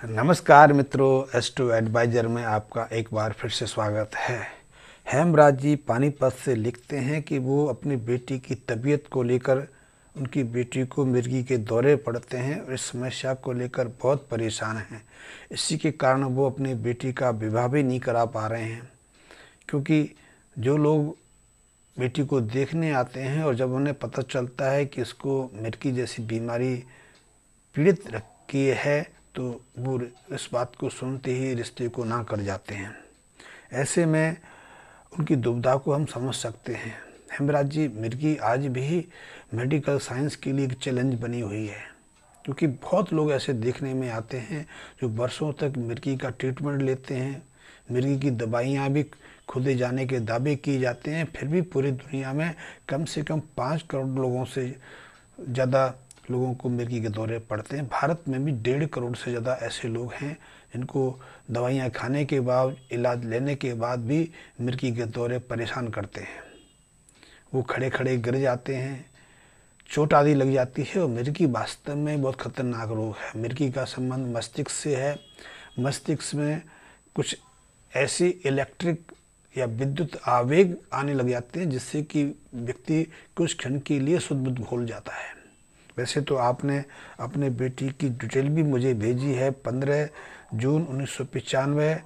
नमस्कार मित्रों, astro adviser में आपका एक बार फिर से स्वागत है। हेमराज जी पानीपत से लिखते हैं कि वो अपनी बेटी की तबीयत को लेकर, उनकी बेटी को मिर्गी के दौरे पड़ते हैं और इस समस्या को लेकर बहुत परेशान हैं। इसी के कारण वो अपनी बेटी का विवाह भी नहीं करा पा रहे हैं, क्योंकि जो लोग बेटी को देखने आते हैं और जब उन्हें पता चलता है कि इसको मिर्गी जैसी बीमारी पीड़ित रखी है तो वो इस बात को सुनते ही रिश्ते को ना कर जाते हैं। ऐसे में उनकी दुविधा को हम समझ सकते हैं। हेमराज जी, मिर्गी आज भी मेडिकल साइंस के लिए एक चैलेंज बनी हुई है, क्योंकि बहुत लोग ऐसे देखने में आते हैं जो वर्षों तक मिर्गी का ट्रीटमेंट लेते हैं। मिर्गी की दवाइयाँ भी खुदे जाने के दावे किए जाते हैं, फिर भी पूरी दुनिया में कम से कम 5 करोड़ लोगों से ज़्यादा लोगों को मिर्गी के दौरे पड़ते हैं। भारत में भी 1.5 करोड़ से ज़्यादा ऐसे लोग हैं जिनको दवाइयाँ खाने के बाद, इलाज लेने के बाद भी मिर्गी के दौरे परेशान करते हैं। वो खड़े खड़े गिर जाते हैं, चोट आदि लग जाती है। और मिर्गी वास्तव में बहुत खतरनाक रोग है। मिर्गी का संबंध मस्तिष्क से है। मस्तिष्क में कुछ ऐसी इलेक्ट्रिक या विद्युत आवेग आने लग जाते हैं जिससे कि व्यक्ति कुछ क्षण के लिए शुद्ध बुद्ध भूल जाता है। वैसे तो आपने अपने बेटी की डिटेल भी मुझे भेजी है। 15 जून 1995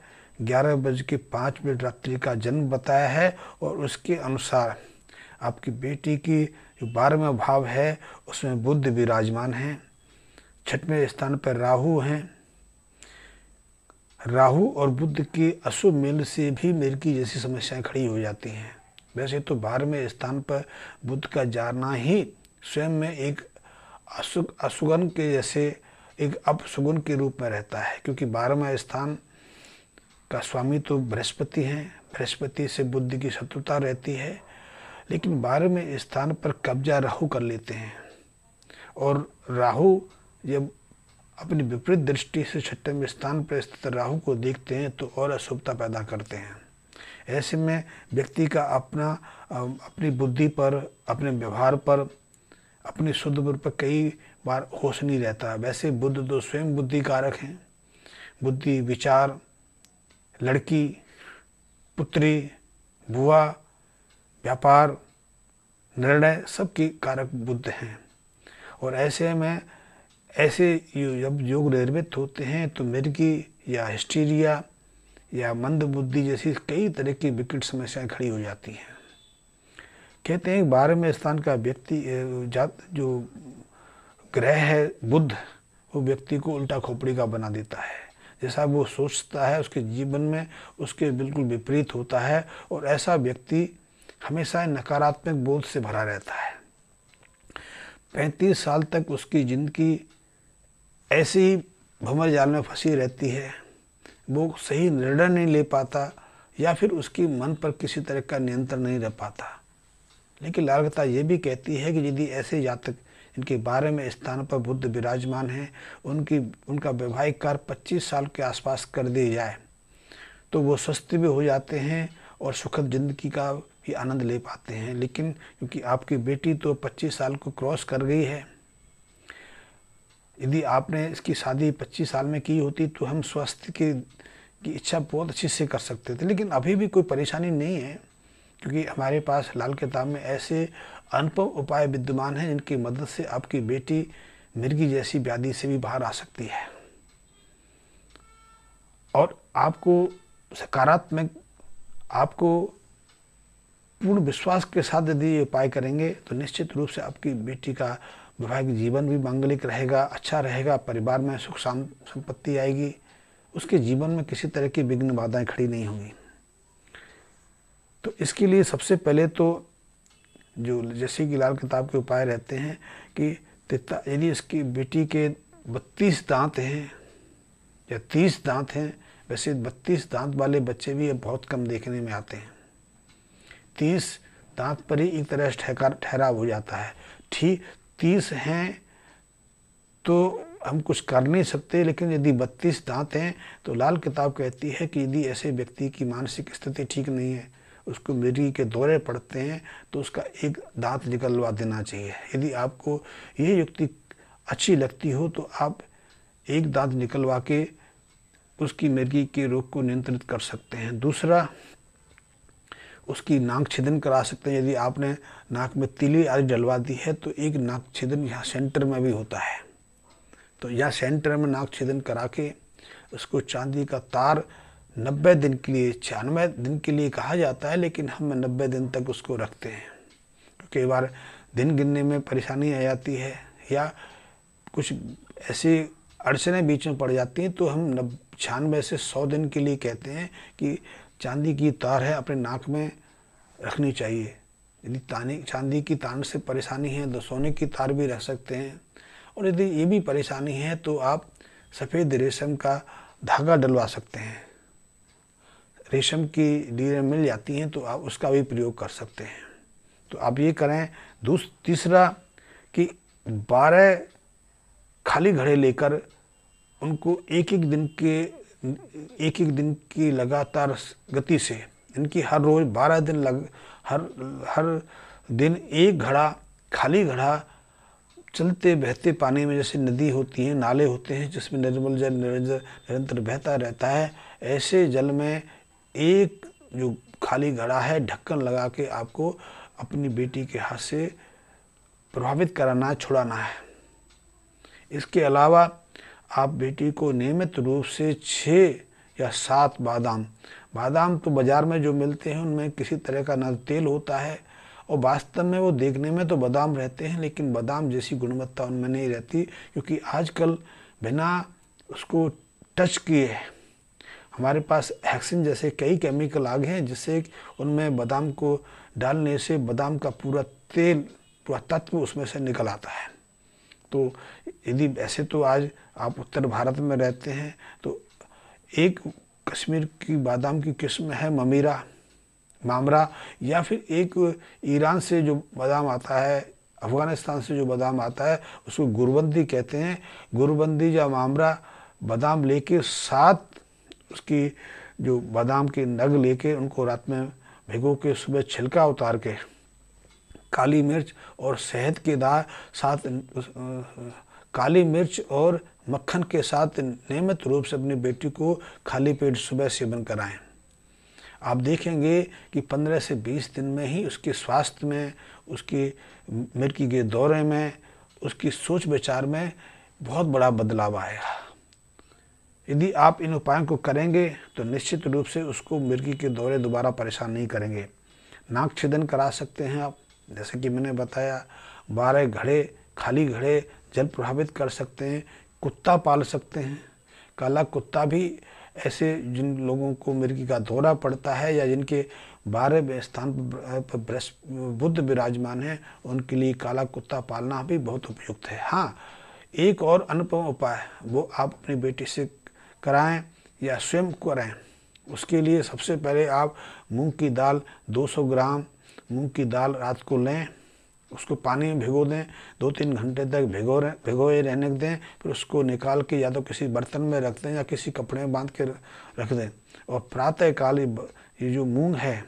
11:05 रात्रि का जन्म बताया है और उसके अनुसार आपकी बेटी की जो 12वां भाव है उसमें बुध विराजमान है। 6वें स्थान पर राहु हैं। राहु और बुध के अशुभ मेल से भी मिर्गी जैसी समस्याएं खड़ी हो जाती हैं। वैसे तो 12वें स्थान पर बुध का जाना ही स्वयं में एक अशुगन के जैसे एक अपशुगुन के रूप में रहता है, क्योंकि 12वां स्थान का स्वामी तो बृहस्पति हैं। बृहस्पति से बुद्धि की शत्रुता रहती है, लेकिन 12वें स्थान पर कब्जा राहु कर लेते हैं। और राहु जब अपनी विपरीत दृष्टि से 6वें स्थान पर स्थित राहु को देखते हैं तो और अशुभता पैदा करते हैं। ऐसे में व्यक्ति का अपनी बुद्धि पर, अपने व्यवहार पर, अपनी शुद्ध बुद्धि पर कई बार होश नहीं रहता। वैसे बुद्ध तो स्वयं बुद्धि कारक हैं। बुद्धि, विचार, लड़की, पुत्री, बुआ, व्यापार, निर्णय सबके कारक बुद्ध हैं। और ऐसे में जब योग निर्मित होते हैं तो मिर्गी या हिस्टीरिया या मंद बुद्धि जैसी कई तरह की विकट समस्याएं खड़ी हो जाती हैं। कहते हैं 12वें स्थान का व्यक्ति जो ग्रह है बुध, वो व्यक्ति को उल्टा खोपड़ी का बना देता है। जैसा वो सोचता है उसके जीवन में उसके बिल्कुल विपरीत होता है और ऐसा व्यक्ति हमेशा नकारात्मक बोध से भरा रहता है। 35 साल तक उसकी जिंदगी ऐसे ही भंवर जाल में फंसी रहती है। वो सही निर्णय नहीं ले पाता या फिर उसकी मन पर किसी तरह का नियंत्रण नहीं रह पाता। लेकिन लालकथा ये भी कहती है कि यदि ऐसे जातक इनके 12वें स्थान पर बुध विराजमान है, उनका वैवाहिक कार्य 25 साल के आसपास कर दिया जाए तो वो स्वस्थ भी हो जाते हैं और सुखद जिंदगी का भी आनंद ले पाते हैं। लेकिन क्योंकि आपकी बेटी तो 25 साल को क्रॉस कर गई है, यदि आपने इसकी शादी 25 साल में की होती तो हम स्वास्थ्य की इच्छा बहुत अच्छी से कर सकते थे। लेकिन अभी भी कोई परेशानी नहीं है, क्योंकि हमारे पास लाल किताब में ऐसे अनुपम उपाय विद्यमान हैं जिनकी मदद से आपकी बेटी मिर्गी जैसी व्याधि से भी बाहर आ सकती है। और आपको सकारात्मक, आपको पूर्ण विश्वास के साथ यदि ये उपाय करेंगे तो निश्चित रूप से आपकी बेटी का वैवाहिक जीवन भी मांगलिक रहेगा, अच्छा रहेगा, परिवार में सुख संपत्ति आएगी, उसके जीवन में किसी तरह की विघ्न बाधाएं खड़ी नहीं होंगी। तो इसके लिए सबसे पहले तो जो जैसे कि लाल किताब के उपाय रहते हैं कि यदि इसकी बेटी के 32 दांत हैं या 30 दांत हैं, वैसे 32 दांत वाले बच्चे भी अब बहुत कम देखने में आते हैं। 30 दांत पर ही एक तरह से ठहराव हो जाता है। ठीक 30 हैं तो हम कुछ कर नहीं सकते, लेकिन यदि 32 दांत हैं तो लाल किताब कहती है कि यदि ऐसे व्यक्ति की मानसिक स्थिति ठीक नहीं है, उसको मिर्गी के दौरे पड़ते हैं तो उसका एक दांत निकलवा देना चाहिए। यदि आपको ये युक्ति अच्छी लगती हो तो आप एक दांत निकलवा के उसकी मिर्गी के रोग को नियंत्रित कर सकते हैं। दूसरा, उसकी नाक छेदन करा सकते हैं। यदि आपने नाक में तीली आदि डलवा दी है तो एक नाक छेदन यहाँ सेंटर में भी होता है, तो यहाँ सेंटर में नाक छेदन करा के उसको चांदी का तार 90 दिन के लिए, 96 दिन के लिए कहा जाता है, लेकिन हम 90 दिन तक उसको रखते हैं। कई बार दिन गिनने में परेशानी आ जाती है या कुछ ऐसी अड़चनें बीच में पड़ जाती हैं, तो हम 96 से 100 दिन के लिए कहते हैं कि चांदी की तार है अपने नाक में रखनी चाहिए। यदि चांदी की तार से परेशानी है तो सोने की तार भी रख सकते हैं, और यदि ये भी परेशानी है तो आप सफ़ेद रेशम का धागा डलवा सकते हैं। रेशम की लीरें मिल जाती हैं तो आप उसका भी प्रयोग कर सकते हैं। तो आप ये करें। तीसरा कि 12 खाली घड़े लेकर उनको एक एक दिन की लगातार गति से, इनकी हर रोज़ 12 दिन हर दिन एक घड़ा, खाली घड़ा चलते बहते पानी में, जैसे नदी होती है, नाले होते हैं जिसमें निर्मल जल निरंतर बहता रहता है, ऐसे जल में एक जो खाली घड़ा है ढक्कन लगा के आपको अपनी बेटी के हाथ से प्रभावित कराना है, छुड़ाना है। इसके अलावा आप बेटी को नियमित रूप से 6 या 7 बादाम तो बाज़ार में जो मिलते हैं उनमें किसी तरह का न तेल होता है, और वास्तव में वो देखने में तो बादाम रहते हैं, लेकिन बादाम जैसी गुणवत्ता उनमें नहीं रहती, क्योंकि आजकल बिना उसको टच किए हमारे पास हेक्सिन जैसे कई केमिकल आ गए हैं, जिससे उनमें बादाम को डालने से बादाम का पूरा तेल, पूरा तत्व उसमें से निकल आता है। तो यदि ऐसे तो आज आप उत्तर भारत में रहते हैं तो एक कश्मीर की बादाम की किस्म है मामरा, या फिर एक ईरान से जो बादाम आता है, अफ़गानिस्तान से जो बादाम आता है उसको गुरबंदी कहते हैं। गुरबंदी या मामरा बादाम लेके 7 उसकी जो बादाम के नग लेके उनको रात में भिगो के सुबह छिलका उतार के काली मिर्च और शहद के साथ, काली मिर्च और मक्खन के साथ नियमित रूप से अपनी बेटी को खाली पेट सुबह सेवन कराएं। आप देखेंगे कि 15 से 20 दिन में ही उसके स्वास्थ्य में, उसकी मिर्गी के दौरे में, उसकी सोच विचार में बहुत बड़ा बदलाव आएगा। यदि आप इन उपायों को करेंगे तो निश्चित रूप से उसको मिर्गी के दौरे दोबारा परेशान नहीं करेंगे। नाक छेदन करा सकते हैं आप, जैसे कि मैंने बताया। 12 घड़े, खाली घड़े जल प्रभावित कर सकते हैं। कुत्ता पाल सकते हैं, काला कुत्ता भी। ऐसे जिन लोगों को मिर्गी का दौरा पड़ता है या जिनके 12वें स्थान पर बुध विराजमान है, उनके लिए काला कुत्ता पालना भी बहुत उपयुक्त है। हाँ, एक और अनुपम उपाय वो आप अपनी बेटी से कराएं या स्वयं कराएं। उसके लिए सबसे पहले आप मूंग की दाल, 200 ग्राम मूंग की दाल रात को लें, उसको पानी में भिगो दें, 2-3 घंटे तक भिगोए रहने दें। फिर उसको निकाल के या तो किसी बर्तन में रख दें या किसी कपड़े में बांध के रख दें। और प्रातःकाल ये जो मूंग है,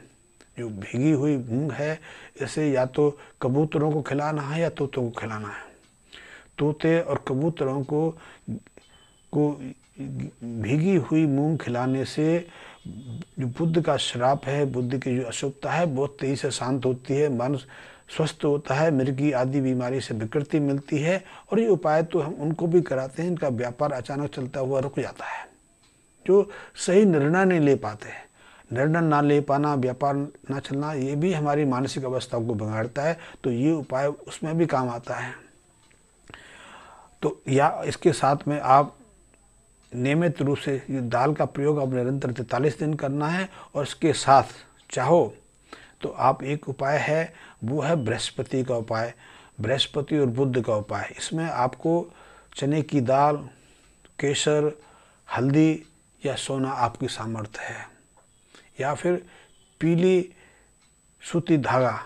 जो भीगी हुई मूंग है, इसे या तो कबूतरों को खिलाना है या तोतों को खिलाना है। तोते और कबूतरों को भीगी हुई मूंग खिलाने से जो बुध का श्राप है, बुध की जो अशुभता है, बहुत तेजी से शांत होती है, मन स्वस्थ होता है, मिर्गी आदि बीमारी से विकृति मिलती है। और ये उपाय तो हम उनको भी कराते हैं, इनका व्यापार अचानक चलता हुआ रुक जाता है, जो सही निर्णय नहीं ले पाते। निर्णय ना ले पाना, व्यापार ना चलना, ये भी हमारी मानसिक अवस्था को बिगाड़ता है। तो ये उपाय उसमें भी काम आता है। तो या इसके साथ में आप नियमित रूप से ये दाल का प्रयोग आप निरंतर 43 दिन करना है। और इसके साथ चाहो तो आप एक उपाय है, वो है बृहस्पति का उपाय, बृहस्पति और बुध का उपाय। इसमें आपको चने की दाल, केसर, हल्दी या सोना आपकी सामर्थ्य है, या फिर पीली सूती धागा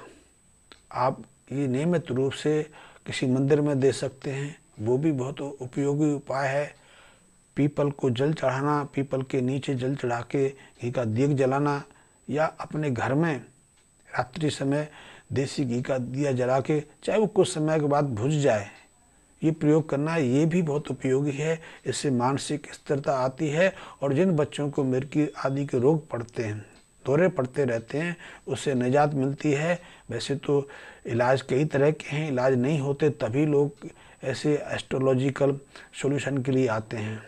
आप ये नियमित रूप से किसी मंदिर में दे सकते हैं, वो भी बहुत उपयोगी उपाय है। पीपल को जल चढ़ाना, पीपल के नीचे जल चढ़ा के घी का दीप जलाना, या अपने घर में रात्रि समय देसी घी का दिया जला के, चाहे वो कुछ समय के बाद बुझ जाए ये प्रयोग करना ये भी बहुत उपयोगी है। इससे मानसिक स्थिरता आती है और जिन बच्चों को मिर्गी आदि के रोग पड़ते हैं, दौरे पड़ते रहते हैं, उससे निजात मिलती है। वैसे तो इलाज कई तरह के हैं, इलाज नहीं होते तभी लोग ऐसे एस्ट्रोलॉजिकल सॉल्यूशन के लिए आते हैं।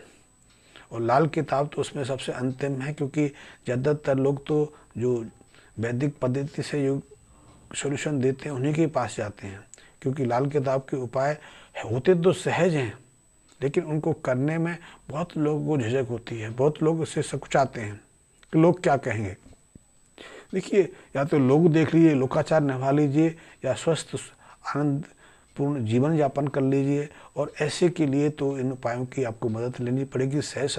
और लाल किताब तो उसमें सबसे अंतिम है, क्योंकि ज़्यादातर लोग तो जो वैदिक पद्धति से जो सॉल्यूशन देते हैं उन्हीं के पास जाते हैं, क्योंकि लाल किताब के उपाय होते तो सहज हैं, लेकिन उनको करने में बहुत लोगों को झिझक होती है। बहुत लोग इससे सकुचाते हैं कि लोग क्या कहेंगे। देखिए, या तो लोग देख लीजिए, लोकाचार निभा लीजिए, या स्वस्थ आनंद पूर्ण जीवन यापन कर लीजिए। और ऐसे के लिए तो इन उपायों की आपको मदद लेनी पड़ेगी। सहज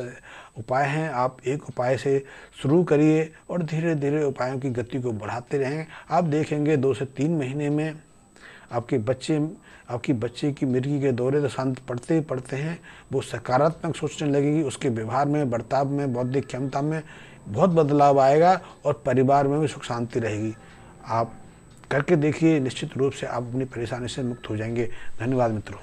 उपाय हैं, आप एक उपाय से शुरू करिए और धीरे धीरे उपायों की गति को बढ़ाते रहें। आप देखेंगे 2 से 3 महीने में आपकी बच्चे की मिर्गी के दौरे तो शांत पड़ते ही पड़ते हैं। वो सकारात्मक सोचने लगेगी, उसके व्यवहार में, बर्ताव में, बौद्धिक क्षमता में बहुत बदलाव आएगा और परिवार में भी सुख शांति रहेगी। आप करके देखिए, निश्चित रूप से आप अपनी परेशानी से मुक्त हो जाएंगे। धन्यवाद मित्रों।